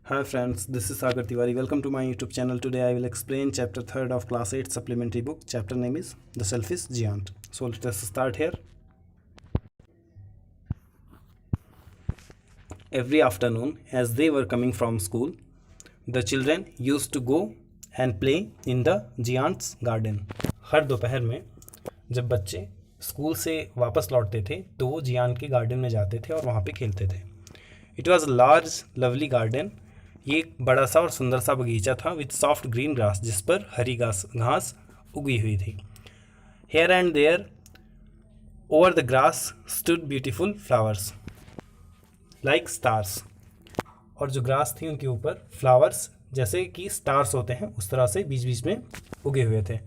Hi friends, this is Sagar Tiwari. Welcome to my YouTube channel. Today I will explain chapter 3rd of class 8 supplementary book. Chapter name is The Selfish Giant. So let us start here. Every afternoon as they were coming from school, the children used to go and play in the giant's garden. हर दोपहर में जब बच्चे school से वापस लौटते थे तो वो जियान के गार्डन में जाते थे और वहाँ पे खेलते थे. It was large lovely garden. ये एक बड़ा सा और सुंदर सा बगीचा था विथ सॉफ्ट ग्रीन ग्रास जिस पर हरी घास उगी हुई थी. Here and there over the grass stood beautiful flowers like stars. और जो ग्रास थी उनके ऊपर फ्लावर्स जैसे कि स्टार्स होते हैं उस तरह से बीच बीच में उगे हुए थे.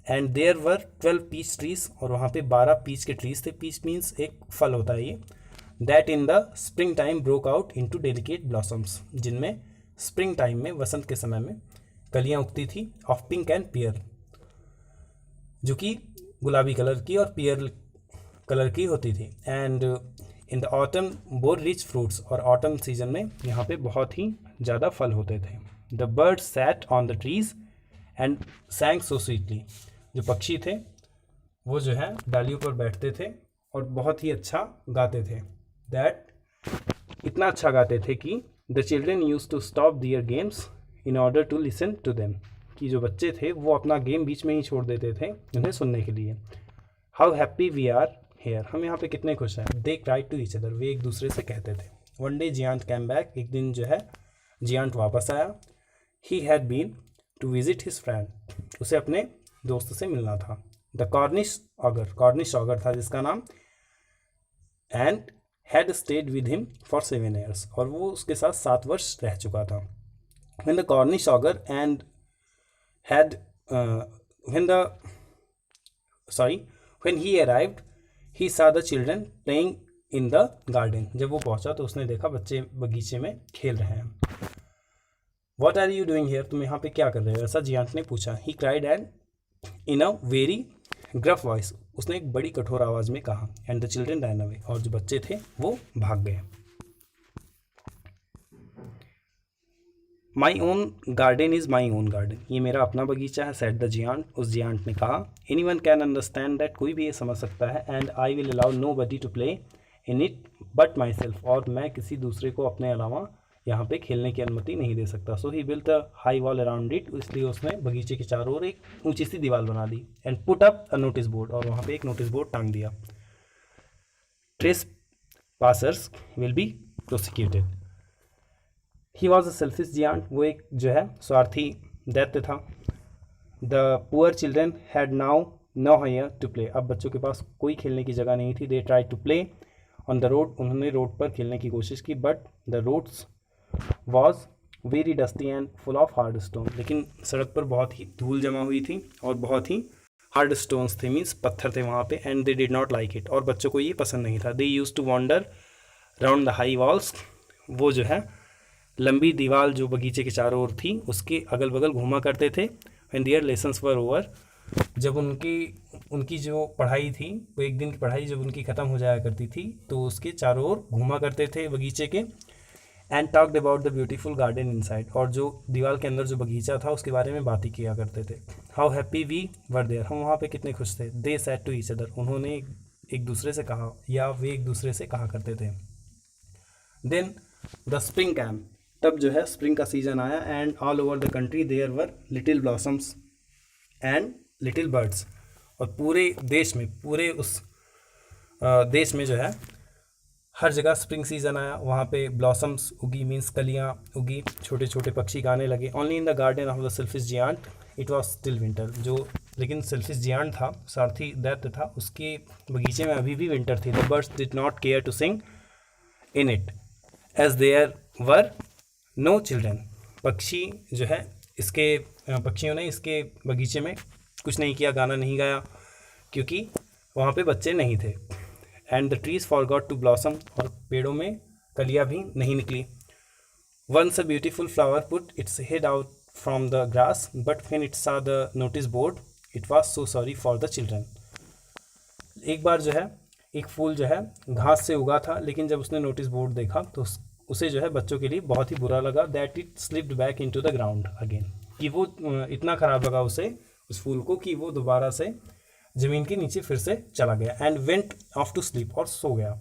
And there were 12 peach trees. और वहाँ पे 12 पीच के ट्रीज थे. पीच मीन्स एक फल होता है ये. That in the spring time broke out into delicate blossoms. जिनमें स्प्रिंग टाइम में वसंत के समय में कलियां उगती थी. ऑफ पिंक एंड पियर, जो कि गुलाबी कलर की और पियर कलर की होती थी. And in the autumn bore rich fruits. और ऑटम सीजन में यहाँ पे बहुत ही ज़्यादा फल होते थे. The bird sat on the trees and सैंग so sweetly. जो पक्षी थे वो जो है डालियों पर बैठते थे और बहुत ही अच्छा गाते थे. दैट इतना अच्छा गाते थे कि the children used to stop their games in order to listen to them. कि जो बच्चे थे वो अपना गेम बीच में ही छोड़ देते थे उन्हें सुनने के लिए. How happy we are here. हम यहाँ पे कितने खुश हैं. They cried to each other. वे एक दूसरे से कहते थे. One day giant came back. एक दिन जो है जियांट वापस आया. He had been to visit his friend. उसे अपने दोस्त से मिलना था. द कॉर्निश ऑगर था जिसका नाम. And had stayed with him for 7 years. और वो उसके साथ 7 वर्ष रह चुका था. when the Cornish augur and had when he arrived he saw the children playing in the garden. जब वो पहुंचा तो उसने देखा बच्चे बगीचे में खेल रहे हैं. what are you doing here. तुम यहाँ पे क्या कर रहे हो, ऐसा जियांट ने पूछा. he cried and in a very gruff voice. उसने एक बड़ी कठोर आवाज में कहा. And the children ran away. और जो बच्चे थे वो भाग गए. My own garden is my own garden. ये मेरा अपना बगीचा है. Said the giant. उस जियांट ने कहा. Anyone can understand that. कोई भी ये समझ सकता है. And I will allow nobody to play in it but myself. और मैं किसी दूसरे को अपने अलावा यहाँ पे खेलने की अनुमति नहीं दे सकता. So he built a high wall around it. इसलिए उसने बगीचे के चारों ओर एक ऊंची सी दीवार बना दी. And put up a notice board. और वहाँ पे एक नोटिस बोर्ड टांग दिया. Trespassers will be prosecuted. He was a selfish giant. वो एक जो है स्वार्थी दैत्य था. The poor children had now nowhere to play. अब बच्चों के पास कोई खेलने की जगह नहीं थी. They try to play on the road. उन्होंने रोड पर खेलने की कोशिश की. But the roads was very dusty and full of hard stone. लेकिन सड़क पर बहुत ही धूल जमा हुई थी और बहुत ही हार्ड स्टोन्स थे. मीन्स पत्थर थे वहाँ पे. And they did not like it. और बच्चों को ये पसंद नहीं था. They used to wander round the high walls. वो जो है लंबी दीवार जो बगीचे के चारों ओर थी उसके अगल बगल घूमा करते थे. And their lessons were over. जब उनकी जो पढ़ाई थी वो एक दिन की पढ़ाई जब उनकी ख़त्म हो जाया करती थी तो उसके चारों ओर घूमा करते थे बगीचे के. And talked about the beautiful garden inside. और जो दीवार के अंदर जो बगीचा था उसके बारे में बातें किया करते थे. How happy we were there. हम वहाँ पे कितने खुश थे. They said to each other. उन्होंने एक दूसरे से कहा या वे एक दूसरे से कहा करते थे. Then the spring came. तब जो है स्प्रिंग का सीज़न आया. And all over the country there were little blossoms and little birds. और पूरे देश में जो है हर जगह स्प्रिंग सीज़न आया. वहाँ पे ब्लॉसम्स उगी. मीन्स कलियाँ उगी. छोटे छोटे पक्षी गाने लगे. Only in the garden of the selfish giant it was still winter. जो लेकिन सेल्फिश जियांट था, सारथी दैत्य था, उसके बगीचे में अभी भी विंटर थी. The birds did not care to sing in it as there were no children. पक्षी जो है पक्षियों ने इसके बगीचे में कुछ नहीं किया, गाना नहीं गाया क्योंकि वहाँ पे बच्चे नहीं थे. And the trees forgot to blossom. और पेड़ों में कलियाँ भी नहीं निकली. Once a beautiful flower put its head out from the grass but when it saw the notice board it was so sorry for the children. एक बार जो है एक फूल जो है घास से उगा था. लेकिन जब उसने नोटिस बोर्ड देखा तो उसे जो है बच्चों के लिए बहुत ही बुरा लगा, that it slipped back into the ground again, कि वो इतना ख़राब लगा उसे उस फूल को कि वो दोबारा से ज़मीन के नीचे फिर से चला गया, and went off to sleep, और सो गया।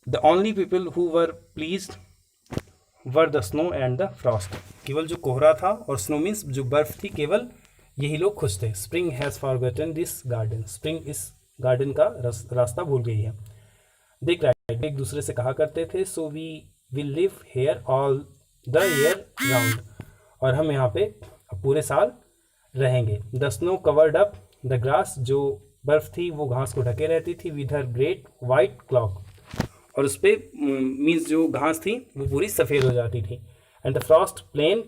The only people who were pleased were the snow and the frost, केवल जो कोहरा था और स्नो मीन्स जो बर्फ़ थी, केवल यही लोग खुश थे। Spring has forgotten this garden, spring इस गार्डन का रास्ता भूल गई है। दे क्राइड, एक दूसरे से कहा करते थे, so we will live here all the year round, और हम यहाँ पे पूरे साल रहेंगे। The snow covered up the grass, जो बर्फ़ थी वो घास को ढके रहती थी, with her great white cloak, और उस पर मीन्स जो घास थी वो पूरी सफ़ेद हो जाती थी। And the frost plain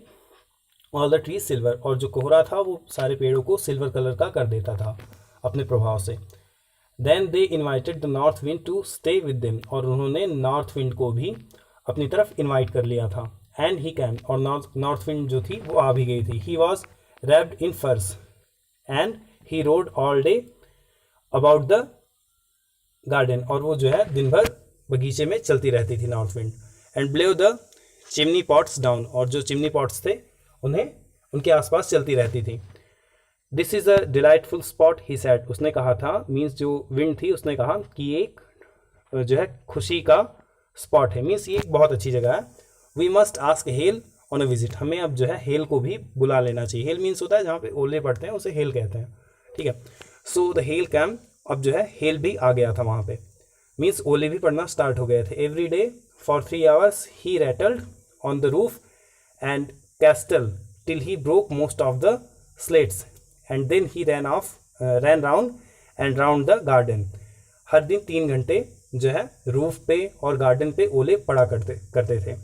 all the trees silver, और जो कोहरा था वो सारे पेड़ों को सिल्वर कलर का कर देता था अपने प्रभाव से। Then they invited the north wind to stay with them, और उन्होंने नॉर्थ विंड को भी अपनी तरफ इन्वाइट कर लिया था। एंड ही कैम, और नॉर्थ विंड जो थी वो आ भी गई थी। ही वॉज रैप्ड इन फर्स and he road all day about the garden, और वो जो है दिन भर बगीचे में चलती रहती थी north wind. And blew the chimney pots down, और जो चिमनी पॉट्स थे उन्हें उनके आसपास चलती रहती थी। This is a delightful spot he said, उसने कहा था, मीन्स जो विंड थी उसने कहा कि एक जो है खुशी का स्पॉट है, मीन्स ये एक बहुत अच्छी जगह है। We must ask hail on a visit, हमें अब जो है हेल को भी बुला लेना चाहिए। हेल मीन्स होता है जहाँ पे ओले पड़ते हैं, उसे हेल कहते हैं, ठीक है। सो द हेल कैम, अब जो है हेल भी आ गया था वहाँ पे, मीन्स ओले भी पड़ना स्टार्ट हो गए थे। Every day for 3 hours he rattled on the roof and castle till he broke most of the slates and then he ran round and round the garden. हर दिन 3 घंटे जो है रूफ पे और गार्डन पे ओले पड़ा करते थे।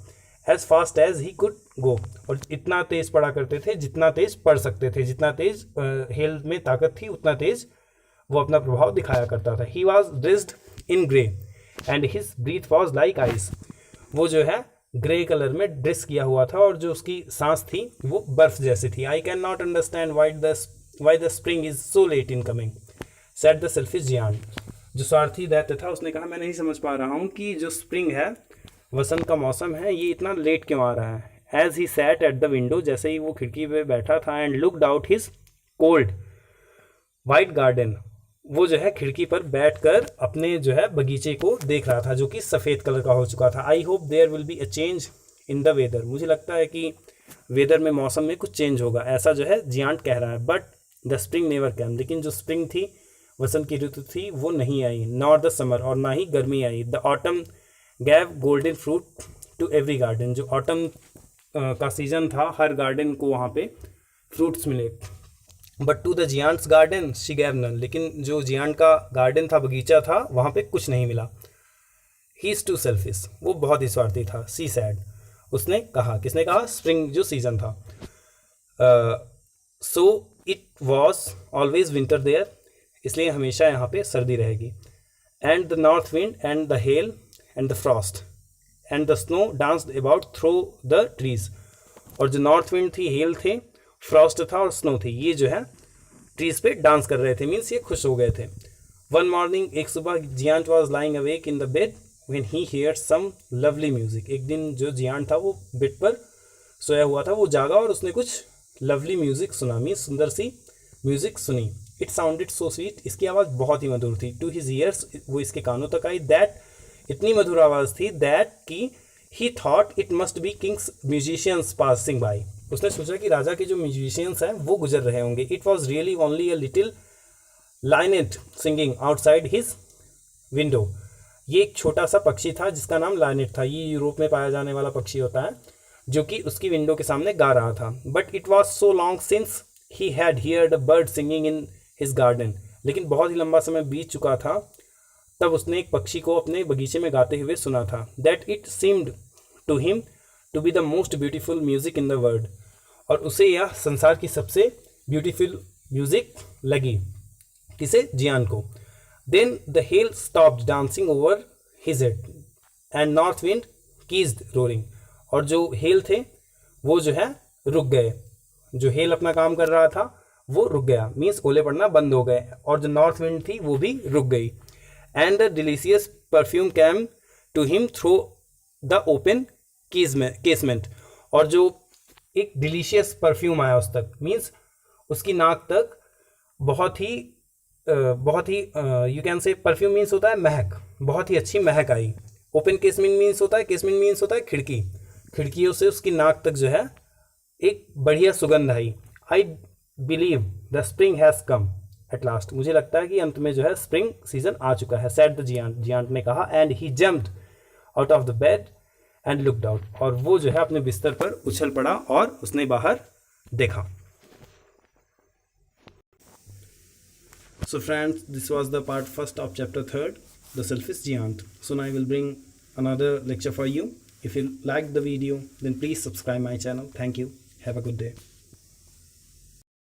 As fast as he could go, और इतना तेज पड़ा करते थे जितना तेज पढ़ सकते थे, जितना तेज हेल में ताकत थी उतना तेज वो अपना प्रभाव दिखाया करता था। He was dressed in grey and his breath was like ice, वो जो है ग्रे कलर में ड्रेस किया हुआ था और जो उसकी सांस थी वो बर्फ जैसी थी। I can not understand why the spring is so late in coming, said the selfish giant, जो स्वार्थी दैत्य था उसने कहा, मैं नहीं समझ पा रहा हूँ कि जो स्प्रिंग है, वसंत का मौसम है, ये इतना लेट क्यों आ रहा है। As he sat at the window, जैसे ही वो खिड़की पे बैठा था, and looked out his cold white garden, वो जो है खिड़की पर बैठकर अपने जो है बगीचे को देख रहा था जो कि सफ़ेद कलर का हो चुका था। I hope there will be a change in the weather, मुझे लगता है कि वेदर में, मौसम में कुछ चेंज होगा, ऐसा जो है जियांट कह रहा है। But the spring never cam, लेकिन जो स्प्रिंग थी, वसंत की ऋतु थी, वो नहीं आई। नॉट द समर, और ना ही गर्मी आई। The autumn gave golden fruit to every garden, जो ऑटम का सीजन था, हर गार्डन को वहाँ पे फ्रूट्स मिले। But to the giant's garden she gave none, लेकिन जो जियांट का गार्डन था, बगीचा था, वहाँ पे कुछ नहीं मिला। ही इज़ टू सेल्फिश, वो बहुत ही स्वार्थी था। सी सैड, उसने कहा, किसने कहा, स्प्रिंग जो सीजन था। So it was always winter there, इसलिए हमेशा यहाँ पे सर्दी रहेगी। And the north wind and the hail and the frost and the snow danced about through the trees, और जो नॉर्थ विंड थी, हेल थे, फ्रॉस्ट था और स्नो थी, ये जो है ट्रीज पे डांस कर रहे थे, मीन्स ये खुश हो गए थे। वन मॉर्निंग, एक सुबह, giant was lying awake in the bed when he heard some lovely music, एक दिन जो जियांट था वो बेड पर सोया हुआ था, वो जागा और उसने कुछ लवली म्यूजिक सुना, मीन्स सुंदर सी म्यूजिक सुनी। इट साउंडेड सो स्वीट, इसकी आवाज़ बहुत ही मधुर थी। टू हिज ईयर्स, वो इसके कानों तक आई। दैट, इतनी मधुर आवाज़ थी, दैट की ही thought it must be Kings musicians passing by, उसने सोचा कि राजा के जो म्यूजिशियंस हैं वो गुजर रहे होंगे। It was really only a little linnet singing outside his window, ये एक छोटा सा पक्षी था जिसका नाम लाइनेट था, ये यूरोप में पाया जाने वाला पक्षी होता है, जो कि उसकी विंडो के सामने गा रहा था। But it was so long since he had heard a bird singing in his garden, लेकिन बहुत ही लंबा समय बीत चुका था तब उसने एक पक्षी को अपने बगीचे में गाते हुए सुना था। That it seemed to him to be the most beautiful music in the world, और उसे यह संसार की सबसे ब्यूटीफुल म्यूजिक लगी, किसे, जियान को। Then the hail stopped dancing over his head and north wind ceased roaring, और जो हेल थे वो जो है रुक गए, जो हेल अपना काम कर रहा था वो रुक गया, मीन्स ओले पड़ना बंद हो गए, और जो नॉर्थ विंड थी वो भी रुक गई। And the delicious perfume came to him through the open casement, और जो एक डिलीशियस परफ्यूम आया उस तक, मीन्स उसकी नाक तक बहुत ही you can say perfume means होता है महक, बहुत ही अच्छी महक आई। ओपन केसमेंट मीन्स होता है, केसमेंट मीन्स होता है खिड़की, खिड़कियों से उसकी नाक तक जो है एक बढ़िया सुगंध आई। I believe the spring has come at last, मुझे लगता है कि अंत में जो है स्प्रिंग सीजन आ चुका है, सेड द जियांट, जियांट ने कहा। And he jumped out of the bed and looked out, और वो जो है अपने बिस्तर पर उछल पड़ा और उसने बाहर देखा। So friends, this was the part first of chapter 3rd, the selfish giant. So now I will bring another lecture for you. If you liked the video, then please subscribe my channel. Thank you. Have a good day.